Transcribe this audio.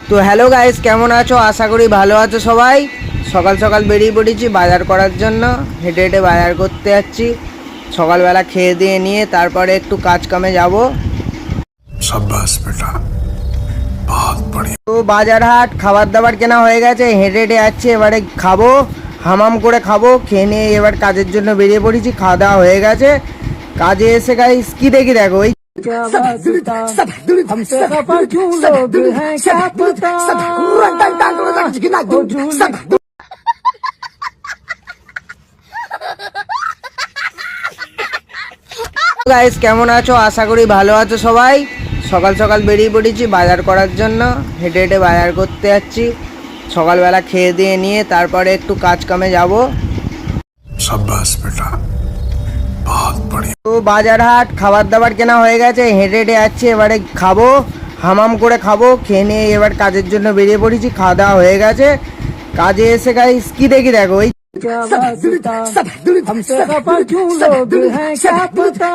তো hello guys, কেমন আছো? আশা করি ভালো আছো সবাই। সকাল সকাল বেরিয়ে পড়েছি বাজার করার জন্য। হেঁটে হেঁটে বাজার করতে যাচ্ছি। সকালবেলা খেয়ে দিয়ে নিয়ে তারপরে একটু কাজ কামে যাব। शाबाश बेटा, बहुत बढ़िया। তো বাজার হাট খাবার দাবার কেনা হয়ে গেছে, হেঁটে হেঁটে যাচ্ছি। এবারে খাবো, হামাম করে খাবো। খেয়ে নিয়ে এবার কাজের জন্য বেরিয়ে পড়েছি। খাওয়া দাওয়া হয়ে গেছে। কাজে এসে গাইস কি দেখি, দেখো ওই গাইস, কেমন আছো? আশা করি ভালো আছো সবাই। সকাল সকাল বেরিয়ে পড়েছি বাজার করার জন্য। হেঁটে হেঁটে বাজার করতে যাচ্ছি। সকালবেলা খেয়ে দিয়ে নিয়ে তারপরে একটু কাজ কামে যাব। शाबाश बेटा, बहुत बढ़िया। তো বাজার হাট খাবার দাবার কেনা হয়ে গেছে, হেঁটে হেঁটে যাচ্ছি। এবারে খাবো, হামাম করে খাবো। খেয়ে নিয়ে এবার কাজের জন্য বেরিয়ে পড়েছি। খাওয়া দাওয়া হয়ে গেছে। কাজে এসে গাইস কি দেখি, দেখো ওই हमसे खफा क्यों लोग हैं क्या पता